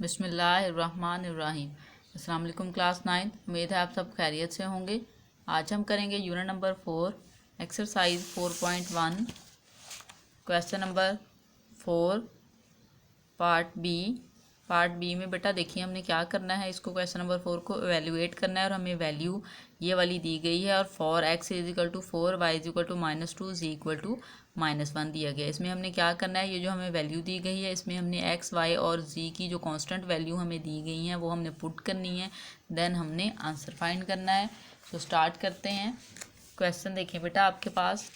बिस्मिल्लाहिर्रहमानिर्रहीम। अस्सलाम वालेकुम क्लास 9। उम्मीद है आप सब खैरियत से होंगे। आज हम करेंगे unit number 4 exercise 4.1 question number 4 part B में बेटा देखिए हमने क्या करना है। इसको क्वेश्चन नंबर 4 को एवेल्यूएट करना है और हमें वैल्यू ये वाली दी गई है और for x is equal to 4 y is equal to -2 z equal to -1 दिया गया है। इसमें हमने क्या करना है, ये जो हमें वैल्यू दी गई है इसमें हमने एक्स वाई और जी की जो कांस्टेंट वैल्यू हमें दी गई हैं वो हमने पुट करनी है, देन हमने आंसर फाइंड करना है। तो स्टार्ट करते हैं। क्वेश्चन देखिए बेटा आपके पास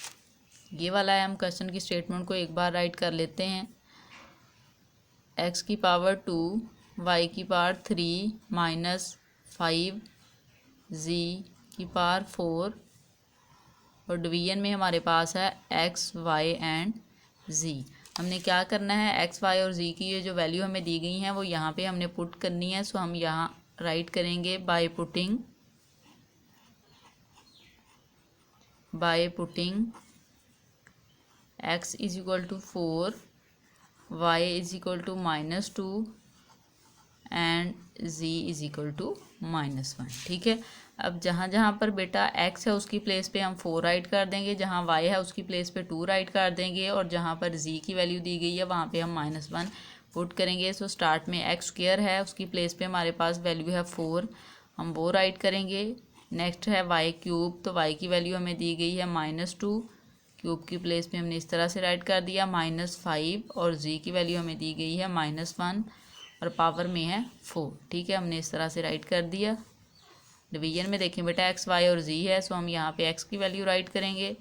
ये वाला है। हम क्वेश्चन की स्टेटमेंट को एक बार राइट कर लेते हैं। एक्स की पावर 2 वाई की पावर 3 -5 जी की पावर 4 और डिवीजन में हमारे पास है एक्स वाई एंड जी। हमने क्या करना है, एक्स वाई और जी की ये जो वैल्यू हमें दी गई हैं वो यहाँ पे हमने पुट करनी है। सो हम यहाँ राइट करेंगे by putting x is equal to 4 y is equal to -2 and z is equal to -1। ठीक है। अब जहाँ जहाँ पर बेटा x है उसकी प्लेस पे हम 4 राइट कर देंगे, जहाँ y है उसकी प्लेस पे 2 राइट कर देंगे और जहाँ पर z की वैल्यू दी गई है वहाँ पे हम -1 पुट करेंगे। सो स्टार्ट में एक्स स्क्वायर है उसकी प्लेस पे हमारे पास वैल्यू है 4, हम वो राइट करेंगे। नेक्स्ट है वाई क्यूब, तो y की वैल्यू हमें दी गई है -2, क्यूब की प्लेस पे हमने इस तरह से राइट कर दिया -5 और जी की वैल्यू हमें दी गई है -1 और पावर में है 4। ठीक है, हमने इस तरह से राइट कर दिया। डिवीजन में देखें बेटा एक्स वाई और जी है, सो हम यहाँ पे एक्स की वैल्यू राइट करेंगे,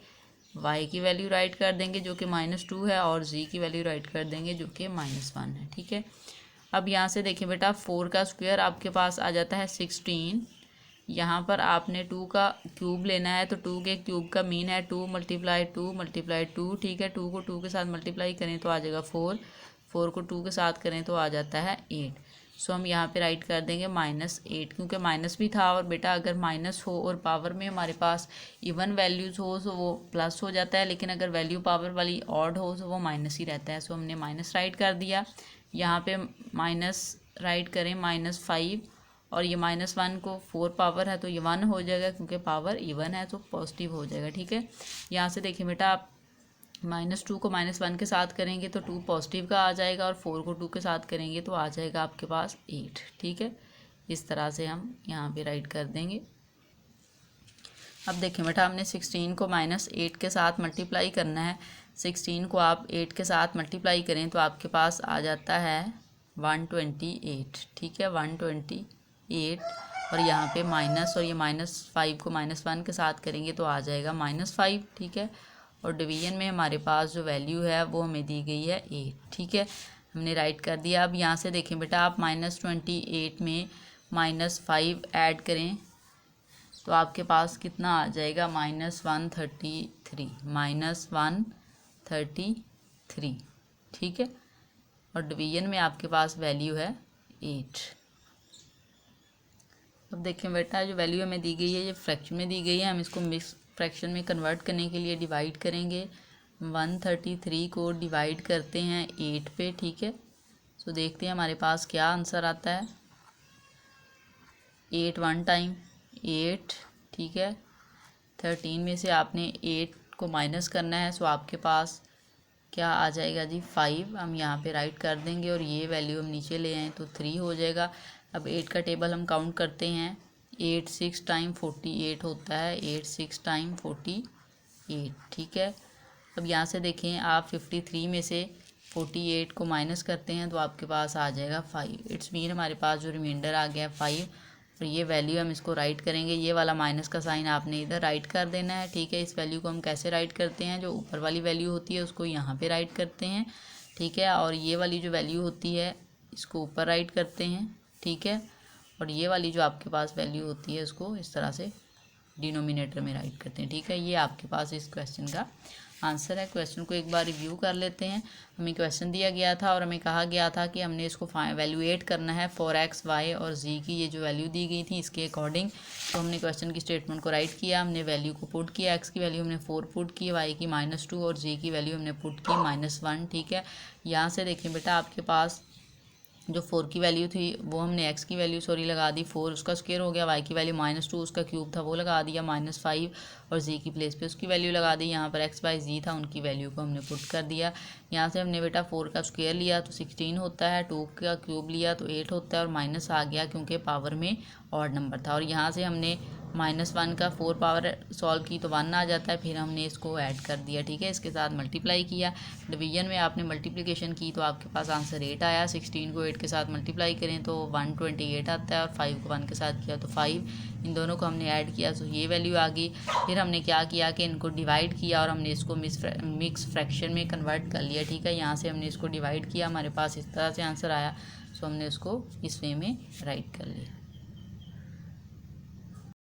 वाई की वैल्यू राइट कर देंगे जो कि -2 है और जी की वैल्यू राइट कर देंगे जो कि -1 है। ठीक है। अब यहाँ से देखें बेटा 4 का स्क्वायर आपके पास आ जाता है 16। यहाँ पर आपने 2 का क्यूब लेना है, तो 2 के क्यूब का मीन है 2 × 2 × 2। ठीक है, 2 को 2 के साथ मल्टीप्लाई करें तो आ जाएगा 4, 4 को 2 के साथ करें तो आ जाता है 8। सो हम यहाँ पे राइट कर देंगे -8, क्योंकि माइनस भी था और बेटा अगर माइनस हो और पावर में हमारे पास इवन वैल्यूज़ हो तो वो प्लस हो जाता है, लेकिन अगर वैल्यू पावर वाली ऑड हो तो वो माइनस ही रहता है। सो हमने माइनस राइट कर दिया। यहाँ पे माइनस राइट करें -5 और ये -1 को 4 पावर है तो ये 1 हो जाएगा, क्योंकि पावर इवन है तो पॉजिटिव हो जाएगा। ठीक है। यहाँ से देखिए बेटा आप -2 को -1 के साथ करेंगे तो 2 पॉजिटिव का आ जाएगा और 4 को 2 के साथ करेंगे तो आ जाएगा आपके पास 8। ठीक है, इस तरह से हम यहाँ पे राइट कर देंगे। अब देखें बेटा हमने 16 को -8 के साथ मल्टीप्लाई करना है। 16 को आप 8 के साथ मल्टीप्लाई करें तो आपके पास आ जाता है 128। ठीक है, 128 और यहाँ पे माइनस और ये -5 को -1 के साथ करेंगे तो आ जाएगा -5। ठीक है, और डिवीजन में हमारे पास जो वैल्यू है वो हमें दी गई है 8। ठीक है, हमने राइट कर दिया। अब यहाँ से देखें बेटा आप -28 में -5 ऐड करें तो आपके पास कितना आ जाएगा, -133। ठीक है, और डिवीजन में आपके पास वैल्यू है 8। अब देखें बेटा जो वैल्यू हमें दी गई है ये फ्रैक्शन में दी गई है, हम इसको मिक्स फ्रैक्शन में कन्वर्ट करने के लिए डिवाइड करेंगे। 133 को डिवाइड करते हैं 8 पे। ठीक है, तो देखते हैं हमारे पास क्या आंसर आता है। 8 1 टाइम 8। ठीक है, 13 में से आपने 8 को माइनस करना है, सो आपके पास क्या आ जाएगा जी 5। हम यहाँ पे राइट कर देंगे और ये वैल्यू हम नीचे ले आएँ तो 3 हो जाएगा। अब 8 का टेबल हम काउंट करते हैं। 8 6 टाइम 48 होता है, 8 6 टाइम 48। ठीक है, अब यहाँ से देखें आप 53 में से 48 को माइनस करते हैं तो आपके पास आ जाएगा 5। इट्स मीन हमारे पास जो रिमाइंडर आ गया 5 और ये वैल्यू हम इसको राइट करेंगे। ये वाला माइनस का साइन आपने इधर राइट कर देना है। ठीक है, इस वैल्यू को हम कैसे राइट करते हैं, जो ऊपर वाली वैल्यू होती है उसको यहाँ पे राइट करते हैं। ठीक है, और ये वाली जो वैल्यू होती है इसको ऊपर राइट करते हैं। ठीक है, और ये वाली जो आपके पास वैल्यू होती है उसको इस तरह से डिनोमिनेटर में राइट करते हैं। ठीक है, ये आपके पास इस क्वेश्चन का आंसर है। क्वेश्चन को एक बार रिव्यू कर लेते हैं। हमें क्वेश्चन दिया गया था और हमें कहा गया था कि हमने इसको वैल्यूएट करना है फॉर एक्स वाई और जी की ये जो वैल्यू दी गई थी इसके अकॉर्डिंग। तो हमने क्वेश्चन की स्टेटमेंट को राइट किया, हमने वैल्यू को पुट किया। एक्स की वैल्यू हमने 4 पुट की, वाई की -2 और जी की वैल्यू हमने पुट की -1। ठीक है, यहाँ से देखें बेटा आपके पास जो 4 की वैल्यू थी वो हमने x की वैल्यू लगा दी 4, उसका स्क्वायर हो गया। y की वैल्यू -2, उसका क्यूब था वो लगा दिया -5, और z की प्लेस पे उसकी वैल्यू लगा दी। यहाँ पर x/z था, उनकी वैल्यू को हमने पुट कर दिया। यहाँ से हमने बेटा 4 का स्क्वायर लिया तो 16 होता है, 2 का क्यूब लिया तो 8 होता है, और माइनस आ गया क्योंकि पावर में ऑड नंबर था। और यहाँ से हमने -1 का 4 पावर सॉल्व की तो 1 आ जाता है, फिर हमने इसको ऐड कर दिया। ठीक है, इसके साथ मल्टीप्लाई किया। डिवीजन में आपने मल्टीप्लिकेशन की तो आपके पास आंसर 8 आया। 16 को 8 के साथ मल्टीप्लाई करें तो 128 आता है, और 5 को 1 के साथ किया तो 5। इन दोनों को हमने ऐड किया तो ये वैल्यू आ गई। फिर हमने क्या किया कि इनको डिवाइड किया और हमने इसको मिक्स फ्रैक्शन में कन्वर्ट कर लिया। ठीक है, यहाँ से हमने इसको डिवाइड किया, हमारे पास इस तरह से आंसर आया, सो हमने उसको इस वे में राइट कर लिया।